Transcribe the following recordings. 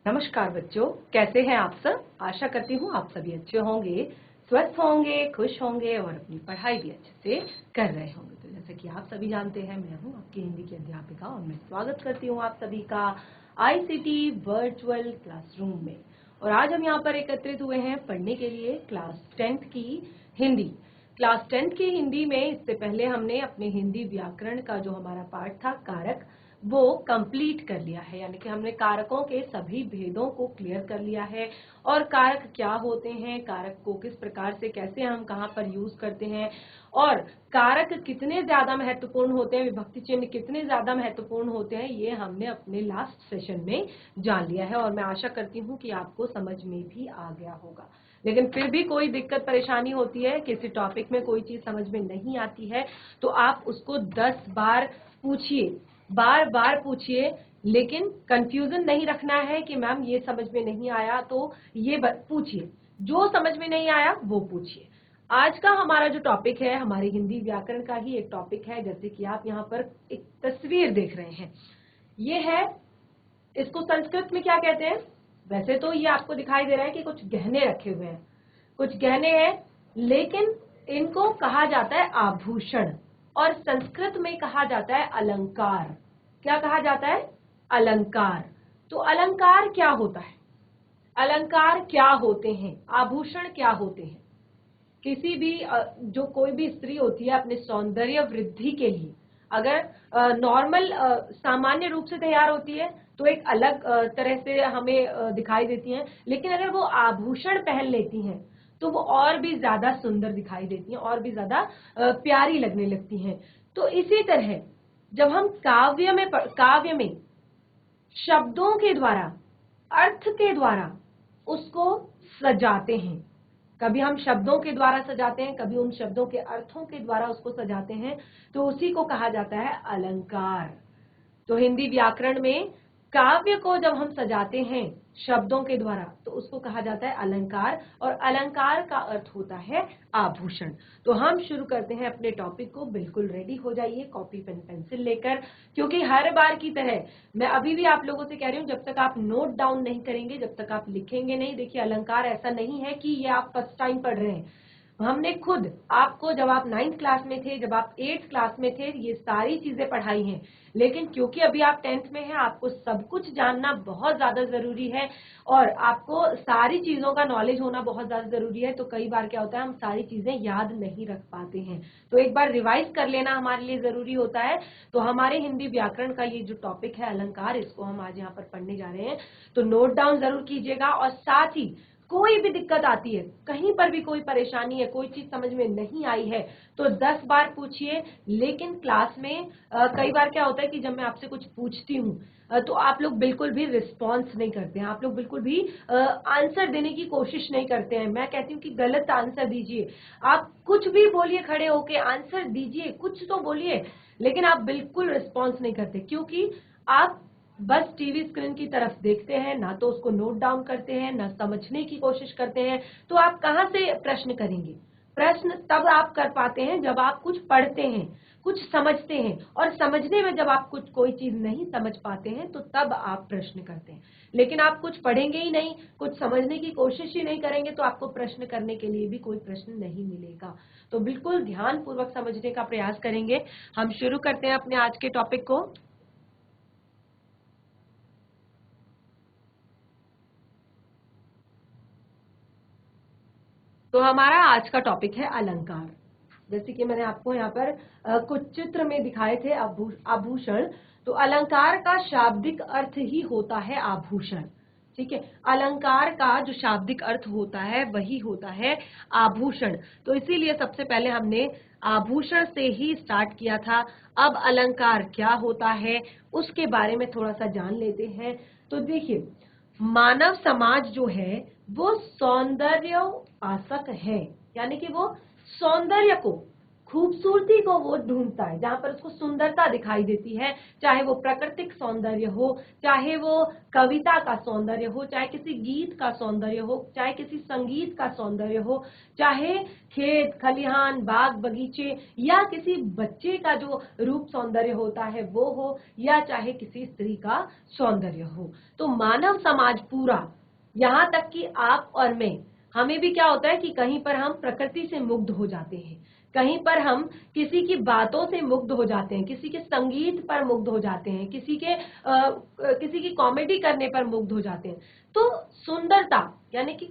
नमस्कार बच्चों, कैसे हैं आप सब। आशा करती हूँ आप सभी अच्छे होंगे, स्वस्थ होंगे, खुश होंगे और अपनी पढ़ाई भी अच्छे से कर रहे होंगे। तो जैसे कि आप सभी जानते हैं, मैं हूँ आपकी हिंदी की अध्यापिका और मैं स्वागत करती हूँ आप सभी का आईसीटी वर्चुअल क्लासरूम में। और आज हम यहाँ पर एकत्रित हुए हैं पढ़ने के लिए क्लास 10th की हिंदी। क्लास 10th की हिंदी में इससे पहले हमने अपने हिंदी व्याकरण का जो हमारा पाठ था कारक, वो कंप्लीट कर लिया है। यानी कि हमने कारकों के सभी भेदों को क्लियर कर लिया है और कारक क्या होते हैं, कारक को किस प्रकार से कैसे हम कहाँ पर यूज करते हैं और कारक कितने ज्यादा महत्वपूर्ण होते हैं, विभक्ति चिन्ह कितने ज्यादा महत्वपूर्ण होते हैं, ये हमने अपने लास्ट सेशन में जान लिया है। और मैं आशा करती हूँ कि आपको समझ में भी आ गया होगा। लेकिन फिर भी कोई दिक्कत परेशानी होती है, किसी टॉपिक में कोई चीज समझ में नहीं आती है, तो आप उसको 10 बार पूछिए, बार बार पूछिए। लेकिन कंफ्यूजन नहीं रखना है कि मैम ये समझ में नहीं आया, तो ये पूछिए, जो समझ में नहीं आया वो पूछिए। आज का हमारा जो टॉपिक है, हमारे हिंदी व्याकरण का ही एक टॉपिक है। जैसे कि आप यहाँ पर एक तस्वीर देख रहे हैं, ये है, इसको संस्कृत में क्या कहते हैं। वैसे तो ये आपको दिखाई दे रहा है कि कुछ गहने रखे हुए हैं, कुछ गहने हैं, लेकिन इनको कहा जाता है आभूषण और संस्कृत में कहा जाता है अलंकार। क्या कहा जाता है? अलंकार। तो अलंकार क्या होता है, अलंकार क्या होते हैं, आभूषण क्या होते हैं। किसी भी जो कोई भी स्त्री होती है अपने सौंदर्य वृद्धि के लिए, अगर नॉर्मल सामान्य रूप से तैयार होती है तो एक अलग तरह से हमें दिखाई देती हैं, लेकिन अगर वो आभूषण पहन लेती हैं तो वो और भी ज्यादा सुंदर दिखाई देती हैं, और भी ज्यादा प्यारी लगने लगती हैं। तो इसी तरह जब हम काव्य में शब्दों के द्वारा, अर्थ के द्वारा उसको सजाते हैं, कभी हम शब्दों के द्वारा सजाते हैं, कभी उन शब्दों के अर्थों के द्वारा उसको सजाते हैं, तो उसी को कहा जाता है अलंकार। तो हिंदी व्याकरण में काव्य को जब हम सजाते हैं शब्दों के द्वारा तो उसको कहा जाता है अलंकार, और अलंकार का अर्थ होता है आभूषण। तो हम शुरू करते हैं अपने टॉपिक को। बिल्कुल रेडी हो जाइए कॉपी पेन पेंसिल लेकर, क्योंकि हर बार की तरह मैं अभी भी आप लोगों से कह रही हूँ, जब तक आप नोट डाउन नहीं करेंगे, जब तक आप लिखेंगे नहीं। देखिए, अलंकार ऐसा नहीं है कि ये आप फर्स्ट टाइम पढ़ रहे हैं। हमने खुद आपको, जब आप 9th क्लास में थे, जब आप 8th क्लास में थे, ये सारी चीजें पढ़ाई हैं। लेकिन क्योंकि अभी आप 10th में हैं, आपको सब कुछ जानना बहुत ज्यादा जरूरी है और आपको सारी चीजों का नॉलेज होना बहुत ज्यादा जरूरी है। तो कई बार क्या होता है, हम सारी चीजें याद नहीं रख पाते हैं, तो एक बार रिवाइज कर लेना हमारे लिए जरूरी होता है। तो हमारे हिंदी व्याकरण का ये जो टॉपिक है अलंकार, इसको हम आज यहाँ पर पढ़ने जा रहे हैं। तो नोट डाउन जरूर कीजिएगा, और साथ ही कोई भी दिक्कत आती है, कहीं पर भी कोई परेशानी है, कोई चीज समझ में नहीं आई है, तो 10 बार पूछिए। लेकिन क्लास में कई बार क्या होता है कि जब मैं आपसे कुछ पूछती हूँ तो आप लोग बिल्कुल भी रिस्पॉन्स नहीं करते हैं, आप लोग बिल्कुल भी आंसर देने की कोशिश नहीं करते हैं। मैं कहती हूँ कि गलत आंसर दीजिए, आप कुछ भी बोलिए, खड़े होके आंसर दीजिए, कुछ तो बोलिए, लेकिन आप बिल्कुल रिस्पॉन्स नहीं करते, क्योंकि आप बस टीवी स्क्रीन की तरफ देखते हैं, ना तो उसको नोट डाउन करते हैं, ना समझने की कोशिश करते हैं। तो आप कहाँ से प्रश्न करेंगे? प्रश्न तब आप कर पाते हैं जब आप कुछ पढ़ते हैं, कुछ समझते हैं, और समझने में जब आप कुछ कोई चीज नहीं समझ पाते हैं तो तब आप प्रश्न करते हैं। लेकिन आप कुछ पढ़ेंगे ही नहीं, कुछ समझने की कोशिश ही नहीं करेंगे, तो आपको प्रश्न करने के लिए भी कोई प्रश्न नहीं मिलेगा। तो बिल्कुल ध्यान पूर्वक समझने का प्रयास करेंगे। हम शुरू करते हैं अपने आज के टॉपिक को। तो हमारा आज का टॉपिक है अलंकार। जैसे कि मैंने आपको यहाँ पर कुछ चित्र में दिखाए थे आभूषण। तो अलंकार का शाब्दिक अर्थ ही होता है आभूषण। ठीक है, अलंकार का जो शाब्दिक अर्थ होता है वही होता है आभूषण। तो इसीलिए सबसे पहले हमने आभूषण से ही स्टार्ट किया था। अब अलंकार क्या होता है उसके बारे में थोड़ा सा जान लेते हैं। तो देखिए, मानव समाज जो है वो सौंदर्य आसक्त है, यानी कि वो सौंदर्य को खूबसूरती को वो ढूंढता है, जहां पर उसको सुंदरता दिखाई देती है, चाहे वो प्राकृतिक सौंदर्य हो, चाहे वो कविता का सौंदर्य हो, चाहे किसी गीत का सौंदर्य हो, चाहे किसी संगीत का सौंदर्य हो, चाहे खेत खलिहान बाग बगीचे या किसी बच्चे का जो रूप सौंदर्य होता है वो हो, या चाहे किसी स्त्री का सौंदर्य हो। तो मानव समाज पूरा, यहाँ तक कि आप और मैं, हमें भी क्या होता है कि कहीं पर हम प्रकृति से मुग्ध हो जाते हैं, कहीं पर हम किसी की बातों से मुग्ध हो जाते हैं, किसी के संगीत पर मुग्ध हो जाते हैं, किसी की कॉमेडी करने पर मुग्ध हो जाते हैं। तो सुंदरता यानी कि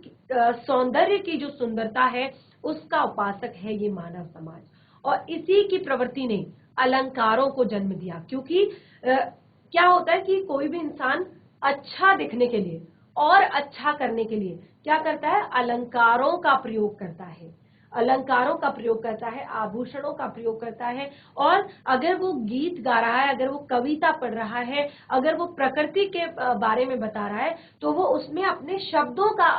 सौंदर्य की जो सुंदरता है उसका उपासक है ये मानव समाज, और इसी की प्रवृत्ति ने अलंकारों को जन्म दिया। क्योंकि क्या होता है कि कोई भी इंसान अच्छा दिखने के लिए और अच्छा करने के लिए क्या करता है, अलंकारों का प्रयोग करता है, अलंकारों का प्रयोग करता है, आभूषणों का प्रयोग करता है। और अगर वो गीत गा रहा है, अगर वो कविता पढ़ रहा है, अगर वो प्रकृति के बारे में बता रहा है, तो वो उसमें अपने शब्दों का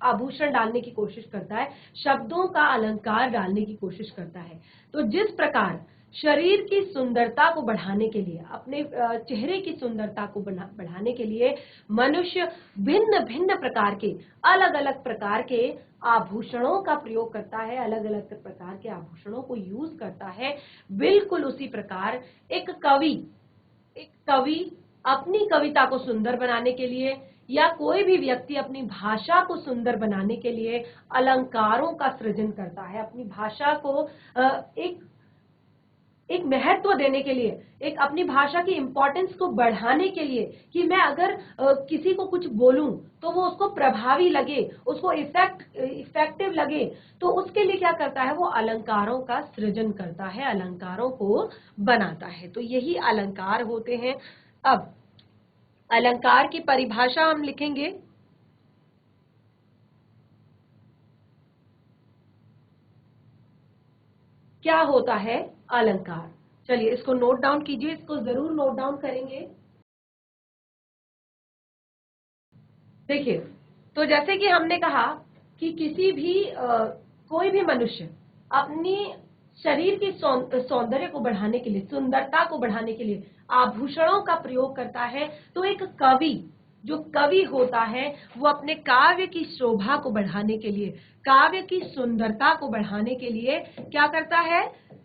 आभूषण डालने की कोशिश करता है, शब्दों का अलंकार डालने की कोशिश करता है। तो जिस प्रकार शरीर की सुंदरता को बढ़ाने के लिए, अपने चेहरे की सुंदरता को बढ़ाने के लिए मनुष्य भिन्न भिन्न प्रकार के, अलग अलग प्रकार के आभूषणों का प्रयोग करता है, अलग अलग प्रकार के आभूषणों को यूज करता है, बिल्कुल उसी प्रकार एक कवि अपनी कविता को सुंदर बनाने के लिए, या कोई भी व्यक्ति अपनी भाषा को सुंदर बनाने के लिए अलंकारों का सृजन करता है, अपनी भाषा को एक महत्व देने के लिए, एक अपनी भाषा की इंपॉर्टेंस को बढ़ाने के लिए, कि मैं अगर किसी को कुछ बोलूं तो वो उसको प्रभावी लगे, उसको इफेक्टिव लगे, तो उसके लिए क्या करता है, वो अलंकारों का सृजन करता है, अलंकारों को बनाता है। तो यही अलंकार होते हैं। अब अलंकार की परिभाषा हम लिखेंगे। क्या होता है अलंकार? चलिए इसको नोट डाउन कीजिए, इसको जरूर नोट डाउन करेंगे। देखिए, तो जैसे कि हमने कहा कि किसी भी कोई भी मनुष्य अपनी शरीर की सौंदर्य को बढ़ाने के लिए, सुंदरता को बढ़ाने के लिए आभूषणों का प्रयोग करता है। तो एक कवि, जो कवि होता है, वो अपने काव्य की शोभा को बढ़ाने के लिए, काव्य की सुंदरता को बढ़ाने के लिए क्या करता है,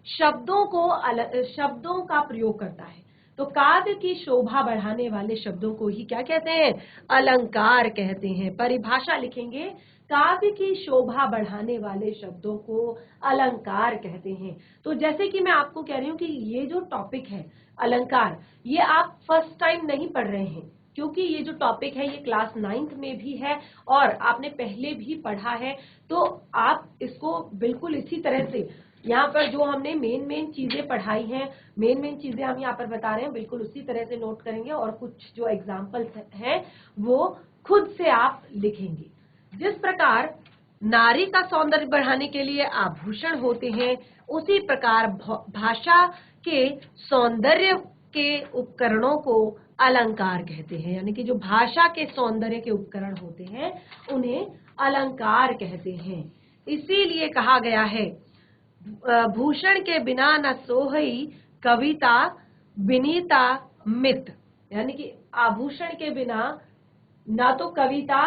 शब्दों का प्रयोग करता है। तो काव्य की शोभा बढ़ाने वाले शब्दों को ही क्या कहते हैं, अलंकार कहते हैं। परिभाषा लिखेंगे, काव्य की शोभा बढ़ाने वाले शब्दों को अलंकार कहते हैं। तो जैसे कि मैं आपको कह रही हूँ कि ये जो टॉपिक है अलंकार, ये आप फर्स्ट टाइम नहीं पढ़ रहे हैं, क्योंकि ये जो टॉपिक है ये क्लास 9th में भी है और आपने पहले भी पढ़ा है। तो आप इसको बिल्कुल इसी तरह से, यहाँ पर जो हमने मेन चीजें पढ़ाई हैं, मेन चीजें हम यहाँ पर बता रहे हैं, बिल्कुल उसी तरह से नोट करेंगे, और कुछ जो एग्जाम्पल्स हैं वो खुद से आप लिखेंगे। जिस प्रकार नारी का सौंदर्य बढ़ाने के लिए आभूषण होते हैं, उसी प्रकार भाषा के सौंदर्य के उपकरणों को अलंकार कहते हैं। यानी कि जो भाषा के सौंदर्य के उपकरण होते हैं उन्हें अलंकार कहते हैं। इसीलिए कहा गया है, भूषण के बिना न सोहई कविता विनीता मित। यानी कि आभूषण के बिना ना तो कविता,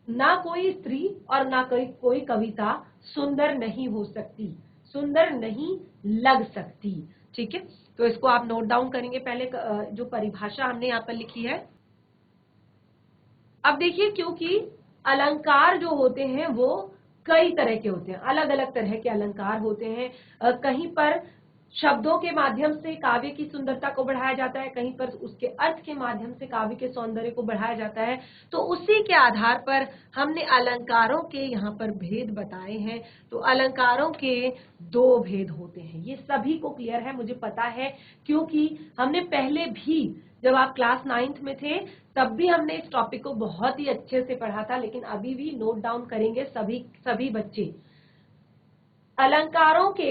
ना कोई स्त्री और ना कोई कविता सुंदर नहीं हो सकती, सुंदर नहीं लग सकती। ठीक है, तो इसको आप नोट डाउन करेंगे। पहले जो परिभाषा हमने यहाँ पर लिखी है। अब देखिए, क्योंकि अलंकार जो होते हैं वो कई तरह के होते हैं, अलग अलग तरह के अलंकार होते हैं। कहीं पर शब्दों के माध्यम से काव्य की सुंदरता को बढ़ाया जाता है, कहीं पर उसके अर्थ के माध्यम से काव्य के सौंदर्य को बढ़ाया जाता है। तो उसी के आधार पर हमने अलंकारों के यहाँ पर भेद बताए हैं। तो अलंकारों के 2 भेद होते हैं, ये सभी को क्लियर है, मुझे पता है, क्योंकि हमने पहले भी जब आप क्लास 9th में थे तब भी हमने इस टॉपिक को बहुत ही अच्छे से पढ़ा था। लेकिन अभी भी नोट डाउन करेंगे सभी बच्चे। अलंकारों के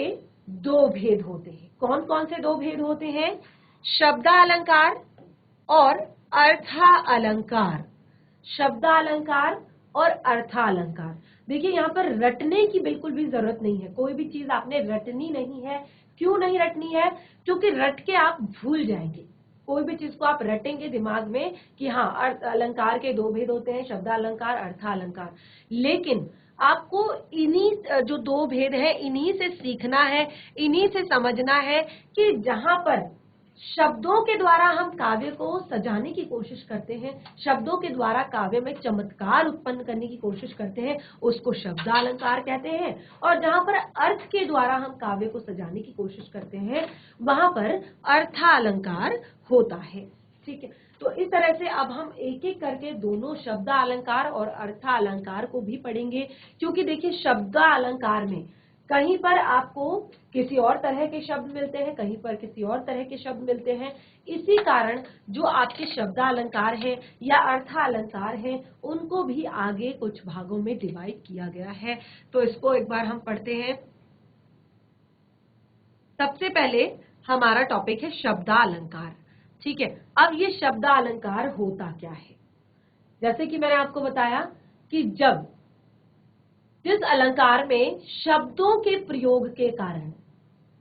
2 भेद होते हैं। कौन कौन से 2 भेद होते हैं? शब्दालंकार और अर्थालंकार। शब्दालंकार और अर्थालंकार। देखिए यहाँ पर रटने की बिल्कुल भी जरूरत नहीं है, कोई भी चीज आपने रटनी नहीं है। क्यों नहीं रटनी है? क्योंकि रट के आप भूल जाएंगे। कोई भी चीज को आप रटेंगे दिमाग में कि हाँ अर्थ अलंकार के दो भेद होते हैं, शब्दालंकार, अर्थालंकार, लेकिन आपको इन्हीं जो दो भेद है इन्हीं से सीखना है, इन्हीं से समझना है कि जहां पर शब्दों के द्वारा हम काव्य को सजाने की कोशिश करते हैं, शब्दों के द्वारा काव्य में चमत्कार उत्पन्न करने की कोशिश करते हैं, उसको शब्दालंकार कहते हैं। और जहां पर अर्थ के द्वारा हम काव्य को सजाने की कोशिश करते हैं वहां पर अर्थालंकार होता है। ठीक है, तो इस तरह से अब हम एक एक करके दोनों शब्दालंकार और अर्थालंकार को भी पढ़ेंगे, क्योंकि देखिए शब्दालंकार में कहीं पर आपको किसी और तरह के शब्द मिलते हैं, कहीं पर किसी और तरह के शब्द मिलते हैं। इसी कारण जो आपके शब्दालंकार है या अर्थालंकार है उनको भी आगे कुछ भागों में डिवाइड किया गया है। तो इसको एक बार हम पढ़ते हैं। सबसे पहले हमारा टॉपिक है शब्दालंकार। ठीक है, अब ये शब्दालंकार होता क्या है? जैसे कि मैंने आपको बताया कि जब जिस अलंकार में शब्दों के प्रयोग के कारण,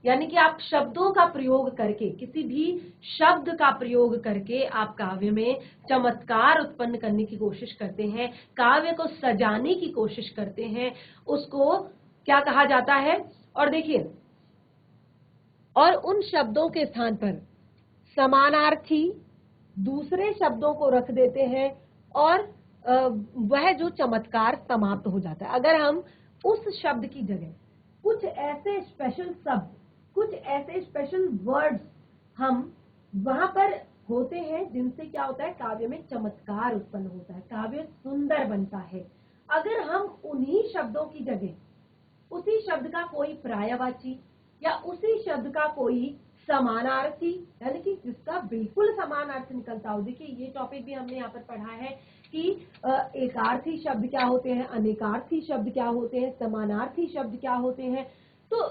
यानी कि आप शब्दों का प्रयोग करके, किसी भी शब्द का प्रयोग करके आप काव्य में चमत्कार उत्पन्न करने की कोशिश करते हैं, काव्य को सजाने की कोशिश करते हैं, उसको क्या कहा जाता है? और देखिए, और उन शब्दों के स्थान पर समानार्थी दूसरे शब्दों को रख देते हैं और वह जो चमत्कार समाप्त हो जाता है। अगर हम उस शब्द की जगह कुछ ऐसे स्पेशल शब्द, कुछ ऐसे स्पेशल वर्ड्स हम वहां पर होते हैं जिनसे क्या होता है, काव्य में चमत्कार उत्पन्न होता है, काव्य सुंदर बनता है। अगर हम उन्हीं शब्दों की जगह उसी शब्द का कोई पर्यायवाची या उसी शब्द का कोई समानार्थी, यानी कि जिसका बिल्कुल समान अर्थ निकलता हो, देखिए ये टॉपिक भी हमने यहाँ पर पढ़ा है कि एकार्थी शब्द क्या होते हैं, अनेकार्थी शब्द क्या होते हैं, समानार्थी शब्द क्या होते हैं। तो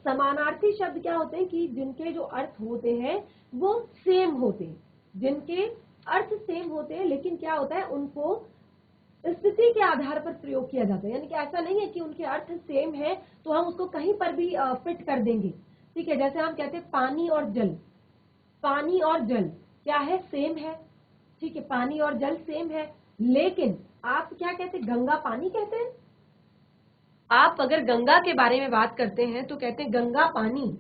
समानार्थी शब्द क्या होते हैं कि जिनके जो अर्थ होते हैं वो सेम होते हैं, जिनके अर्थ सेम होते हैं, लेकिन क्या होता है उनको स्थिति के आधार पर प्रयोग किया जाता है। यानी कि ऐसा नहीं है कि उनके अर्थ सेम है तो हम उसको कहीं पर भी फिट कर देंगे। ठीक है, जैसे हम कहते हैं पानी और जल, पानी और जल क्या है, सेम है। ठीक है, पानी और जल सेम है, लेकिन आप क्या कहते हैं, गंगा पानी कहते हैं। आप अगर गंगा के बारे में बात करते हैं तो कहते हैं गंगा पानी,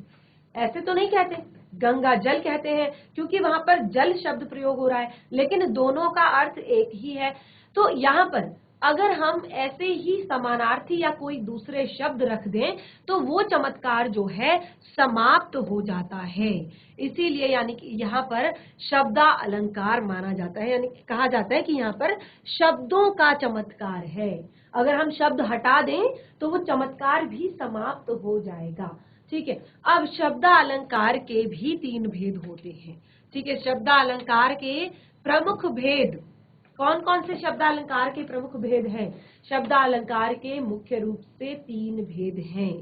ऐसे तो नहीं कहते, गंगा जल कहते हैं, क्योंकि वहां पर जल शब्द प्रयोग हो रहा है, लेकिन दोनों का अर्थ एक ही है। तो यहाँ पर अगर हम ऐसे ही समानार्थी या कोई दूसरे शब्द रख दें तो वो चमत्कार जो है समाप्त हो जाता है। इसीलिए यानी कि यहाँ पर शब्दा अलंकार माना जाता है, यानी कि कहा जाता है कि यहाँ पर शब्दों का चमत्कार है। अगर हम शब्द हटा दें तो वो चमत्कार भी समाप्त हो जाएगा। ठीक है, अब शब्दालंकार के भी 3 भेद होते हैं। ठीक है, शब्दालंकार के प्रमुख भेद कौन कौन से शब्दालंकार के प्रमुख भेद हैं? शब्दालंकार के मुख्य रूप से 3 भेद हैं,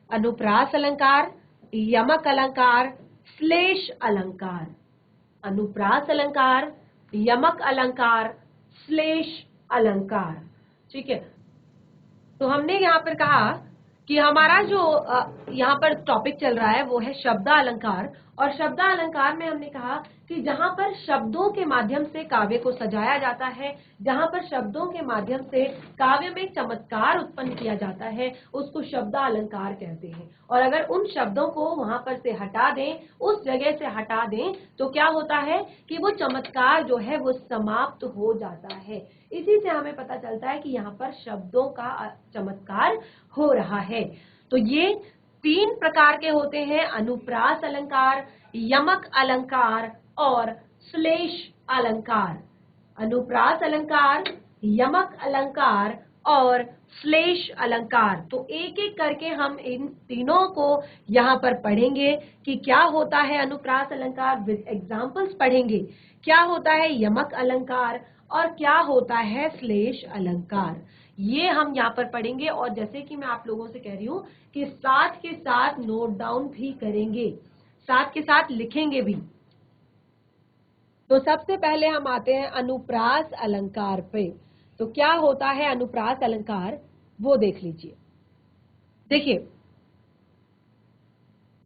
अनुप्रास अलंकार, यमक अलंकार, श्लेष अलंकार। अनुप्रास अलंकार, यमक अलंकार, श्लेष अलंकार। ठीक है, तो हमने यहाँ पर कहा कि हमारा जो यहाँ पर टॉपिक चल रहा है वो है शब्दालंकार, और शब्दालंकार में हमने कहा कि जहां पर शब्दों के माध्यम से काव्य को सजाया जाता है, जहां पर शब्दों के माध्यम से काव्य में चमत्कार उत्पन्न किया जाता है, उसको शब्दालंकार कहते हैं। और अगर उन शब्दों को वहां पर से हटा दें, उस जगह से हटा दें, तो क्या होता है कि वो चमत्कार जो है वो समाप्त हो जाता है। इसी से हमें पता चलता है कि यहाँ पर शब्दों का चमत्कार हो रहा है। तो ये 3 प्रकार के होते हैं, अनुप्रास अलंकार, यमक अलंकार और श्लेष अलंकार। अनुप्रास अलंकार, यमक अलंकार और श्लेष अलंकार। तो एक एक करके हम इन तीनों को यहाँ पर पढ़ेंगे कि क्या होता है अनुप्रास अलंकार, विद एग्जाम्पल्स पढ़ेंगे, क्या होता है यमक अलंकार और क्या होता है श्लेष अलंकार, ये हम यहाँ पर पढ़ेंगे। और जैसे कि मैं आप लोगों से कह रही हूँ कि साथ के साथ नोट डाउन भी करेंगे, साथ के साथ लिखेंगे भी। तो सबसे पहले हम आते हैं अनुप्रास अलंकार पे। तो क्या होता है अनुप्रास अलंकार? वो देख लीजिए। देखिए,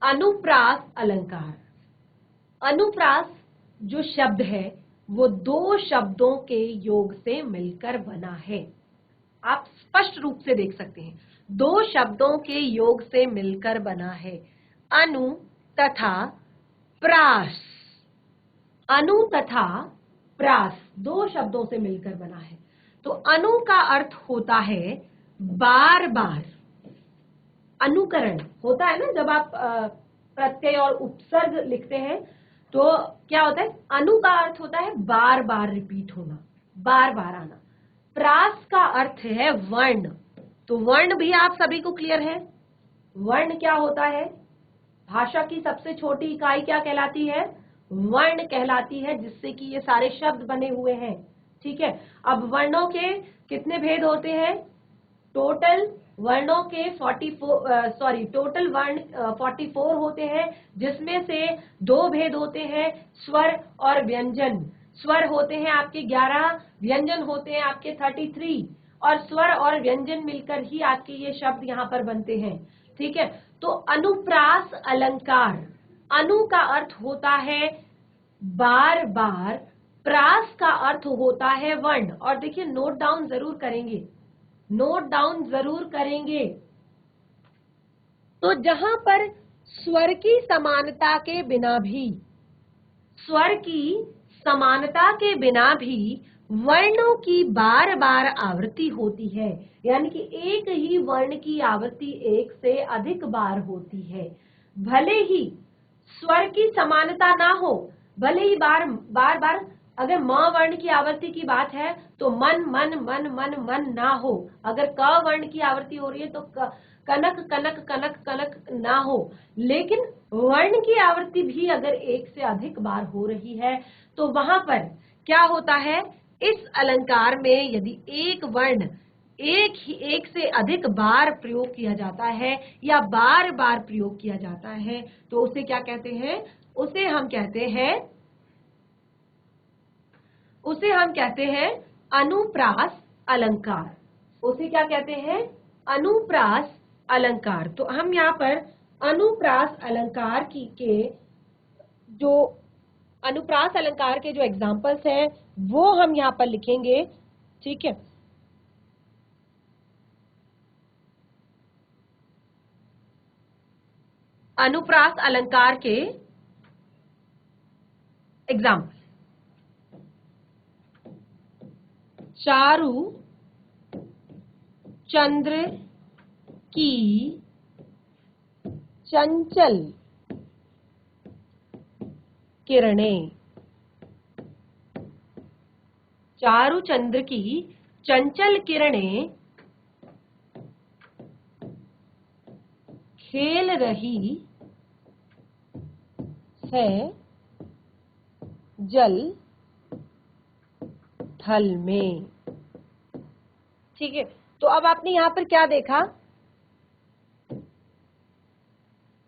अनुप्रास अलंकार, अनुप्रास जो शब्द है वो दो शब्दों के योग से मिलकर बना है। आप स्पष्ट रूप से देख सकते हैं, दो शब्दों के योग से मिलकर बना है। अनु तथा प्रास, अनु तथा प्रास दो शब्दों से मिलकर बना है। तो अनु का अर्थ होता है बार बार, अनुकरण होता है ना, जब आप प्रत्यय और उपसर्ग लिखते हैं तो क्या होता है, अनु का अर्थ होता है बार बार रिपीट होना, बार बार आना। प्रास का अर्थ है वर्ण। तो वर्ण भी आप सभी को क्लियर है, वर्ण क्या होता है, भाषा की सबसे छोटी इकाई क्या कहलाती है, वर्ण कहलाती है, जिससे कि ये सारे शब्द बने हुए हैं। ठीक है, अब वर्णों के कितने भेद होते हैं, टोटल वर्णों के 44 होते हैं, जिसमें से दो भेद होते हैं, स्वर और व्यंजन। स्वर होते हैं आपके 11, व्यंजन होते हैं आपके 33, और स्वर और व्यंजन मिलकर ही आपके ये शब्द यहाँ पर बनते हैं। ठीक है, तो अनुप्रास अलंकार, अनु का अर्थ होता है बार बार, प्रास का अर्थ होता है वर्ण। और देखिए, नोट डाउन जरूर करेंगे, नोट डाउन जरूर करेंगे। तो जहां पर स्वर की समानता के बिना भी, स्वर की समानता के बिना भी वर्णों की बार बार आवृत्ति होती है, यानी कि एक ही वर्ण की आवृत्ति एक से अधिक बार होती है, भले ही स्वर की समानता ना हो, भले ही बार बार अगर म वर्ण की आवृत्ति की बात है तो मन मन मन मन मन ना हो, अगर क वर्ण की आवृत्ति हो रही है तो कनक कनक कनक कनक ना हो, लेकिन वर्ण की आवृत्ति भी अगर एक से अधिक बार हो रही है तो वहां पर क्या होता है, इस अलंकार में यदि एक वर्ण एक से अधिक बार प्रयोग किया जाता है या बार बार प्रयोग किया जाता है तो उसे क्या कहते हैं, उसे हम कहते हैं अनुप्रास अलंकार। उसे क्या कहते हैं, अनुप्रास अलंकार। तो हम यहाँ पर अनुप्रास अलंकार जो अनुप्रास अलंकार के जो एग्जाम्पल्स हैं वो हम यहाँ पर लिखेंगे। ठीक है, अनुप्रास अलंकार के एग्जाम्पल, चारु चंद्र की चंचल किरणें, चारु चंद्र की चंचल किरणें खेल रही है जल थल में। ठीक है, तो अब आपने यहाँ पर क्या देखा,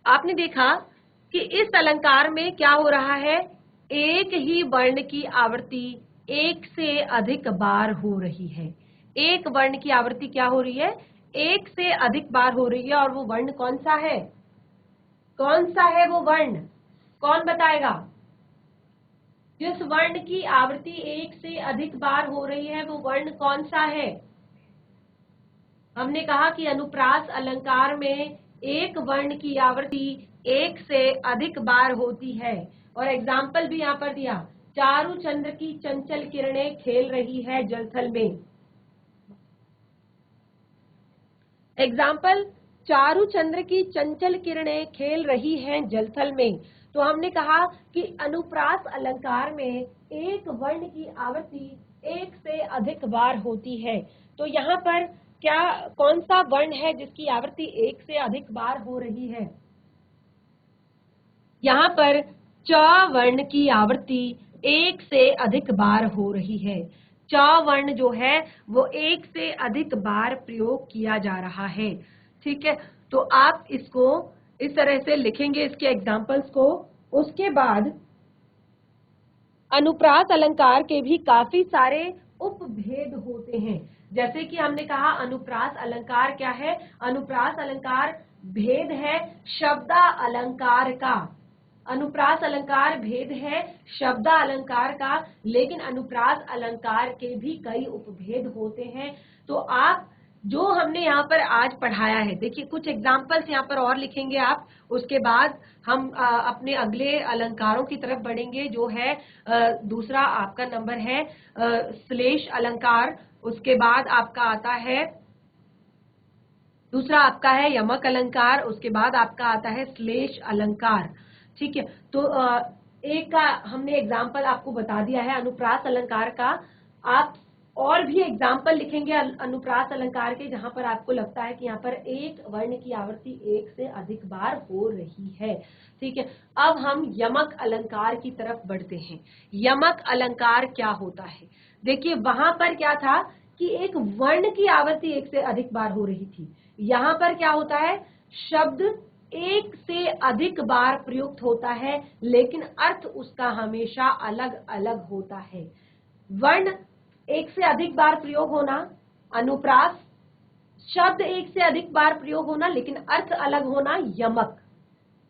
आपने देखा कि इस अलंकार में क्या हो रहा है, एक ही वर्ण की आवृत्ति एक से अधिक बार हो रही है। एक वर्ण की आवृत्ति क्या हो रही है, एक से अधिक बार हो रही है, और वो वर्ण कौन सा है, कौन सा है वो वर्ण, कौन बताएगा, जिस वर्ण की आवृत्ति एक से अधिक बार हो रही है वो वर्ण कौन सा है। हमने कहा कि अनुप्रास अलंकार में एक वर्ण की आवृत्ति एक से अधिक बार होती है, और एग्जाम्पल भी यहाँ पर दिया, चारु चंद्र की चंचल किरणें खेल रही है जलथल में। एग्जाम्पल, चारु चंद्र की चंचल किरणें खेल रही हैं जलथल में। तो हमने कहा कि अनुप्रास अलंकार में एक वर्ण की आवृत्ति एक से अधिक बार होती है। तो यहाँ पर क्या, कौन सा वर्ण है जिसकी आवृत्ति एक से अधिक बार हो रही है, यहाँ पर च वर्ण की आवृत्ति एक से अधिक बार हो रही है। च वर्ण जो है वो एक से अधिक बार प्रयोग किया जा रहा है। ठीक है, तो आप इसको इस तरह से लिखेंगे, इसके एग्जाम्पल्स को। उसके बाद अनुप्रास अलंकार के भी काफी सारे उपभेद होते हैं। जैसे कि हमने कहा अनुप्रास अलंकार क्या है, अनुप्रास अलंकार भेद है शब्दा अलंकार का, अनुप्रास अलंकार भेद है शब्दा अलंकार का, लेकिन अनुप्रास अलंकार के भी कई उपभेद होते हैं। तो आप जो हमने यहाँ पर आज पढ़ाया है, देखिए कुछ एग्जाम्पल्स यहाँ पर और लिखेंगे आप, उसके बाद हम अपने अगले अलंकारों की तरफ बढ़ेंगे, जो है दूसरा आपका नंबर है श्लेष अलंकार, उसके बाद आपका आता है दूसरा आपका है यमक अलंकार, उसके बाद आपका आता है श्लेष अलंकार। ठीक है, तो एक का हमने एग्जाम्पल आपको बता दिया है अनुप्रास अलंकार का। आप और भी एग्जाम्पल लिखेंगे अनुप्रास अलंकार के, जहां पर आपको लगता है कि यहाँ पर एक वर्ण की आवृत्ति एक से अधिक बार हो रही है। ठीक है, अब हम यमक अलंकार की तरफ बढ़ते हैं। यमक अलंकार क्या होता है? देखिए वहां पर क्या था कि एक वर्ण की आवृत्ति एक से अधिक बार हो रही थी, यहाँ पर क्या होता है, शब्द एक से अधिक बार प्रयुक्त होता है, लेकिन अर्थ उसका हमेशा अलग अलग होता है। वर्ण एक से अधिक बार प्रयोग होना अनुप्रास, शब्द एक से अधिक बार प्रयोग होना लेकिन अर्थ अलग होना यमक।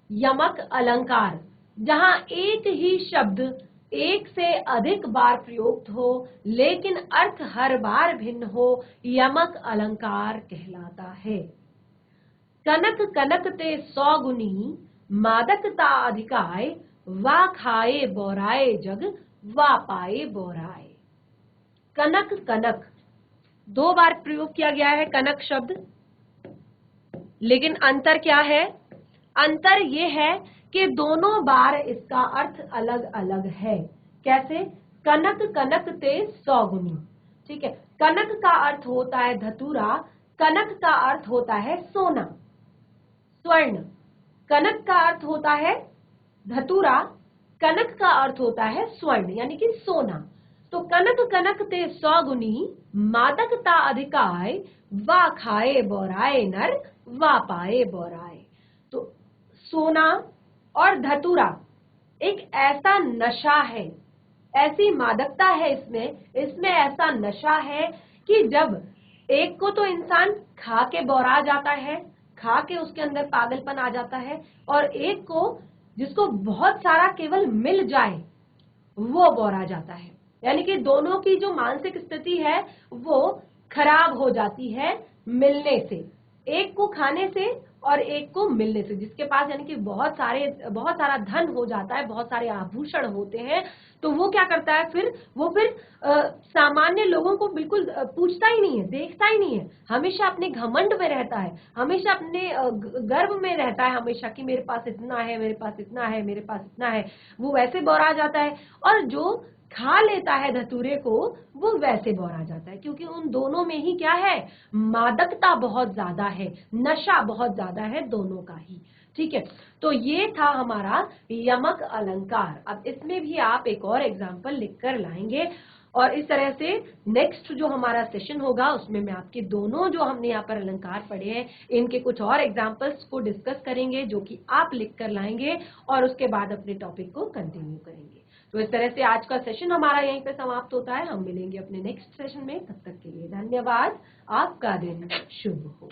यमक अलंकार जहां एक ही शब्द एक से अधिक बार प्रयुक्त हो लेकिन अर्थ हर बार भिन्न हो, यमक अलंकार कहलाता है। कनक कनक ते 100 गुनी, मादकता अधिकाय, वा खाए बोराए जग, वा पाए बोराए। कनक कनक 2 बार प्रयोग किया गया है कनक शब्द, लेकिन अंतर क्या है? अंतर ये है कि दोनों बार इसका अर्थ अलग अलग है। कैसे? कनक कनक ते 100 गुनी। ठीक है, कनक का अर्थ होता है धतूरा, कनक का अर्थ होता है सोना, स्वर्ण। कनक का अर्थ होता है धतूरा, कनक का अर्थ होता है स्वर्ण यानी कि सोना। तो कनक कनक ते 100 गुनी, मादकता अधिकाय, वा खाए बोराए नर, वा पाए बोराए। तो सोना और धतूरा एक ऐसा नशा है, ऐसी मादकता है इसमें ऐसा नशा है कि जब एक को तो इंसान खा के बोरा जाता है, खा के उसके अंदर पागलपन आ जाता है, और एक को जिसको बहुत सारा केवल मिल जाए वो बोरा जाता है। यानी कि दोनों की जो मानसिक स्थिति है वो खराब हो जाती है मिलने से, एक को खाने से और एक को मिलने से। जिसके पास यानी कि बहुत सारा धन हो जाता है, बहुत सारे आभूषण होते हैं, तो वो क्या करता है फिर सामान्य लोगों को बिल्कुल पूछता ही नहीं है, देखता ही नहीं है, हमेशा अपने घमंड में रहता है, हमेशा अपने गर्व में रहता है, हमेशा कि मेरे पास इतना है, मेरे पास इतना है, मेरे पास इतना है। वो वैसे बोरा जाता है, और जो खा लेता है धतूरे को वो वैसे बोरा जाता है, क्योंकि उन दोनों में ही क्या है, मादकता बहुत ज्यादा है, नशा बहुत ज्यादा है दोनों का ही। ठीक है, तो ये था हमारा यमक अलंकार। अब इसमें भी आप एक और एग्जाम्पल लिखकर लाएंगे, और इस तरह से नेक्स्ट जो हमारा सेशन होगा उसमें मैं आपके दोनों जो हमने यहाँ पर अलंकार पढ़े हैं इनके कुछ और एग्जाम्पल्स को डिस्कस करेंगे, जो कि आप लिख कर लाएंगे, और उसके बाद अपने टॉपिक को कंटिन्यू करेंगे। तो इस तरह से आज का सेशन हमारा यहीं पे समाप्त होता है। हम मिलेंगे अपने नेक्स्ट सेशन में, तब तक के लिए धन्यवाद। आपका दिन शुभ हो।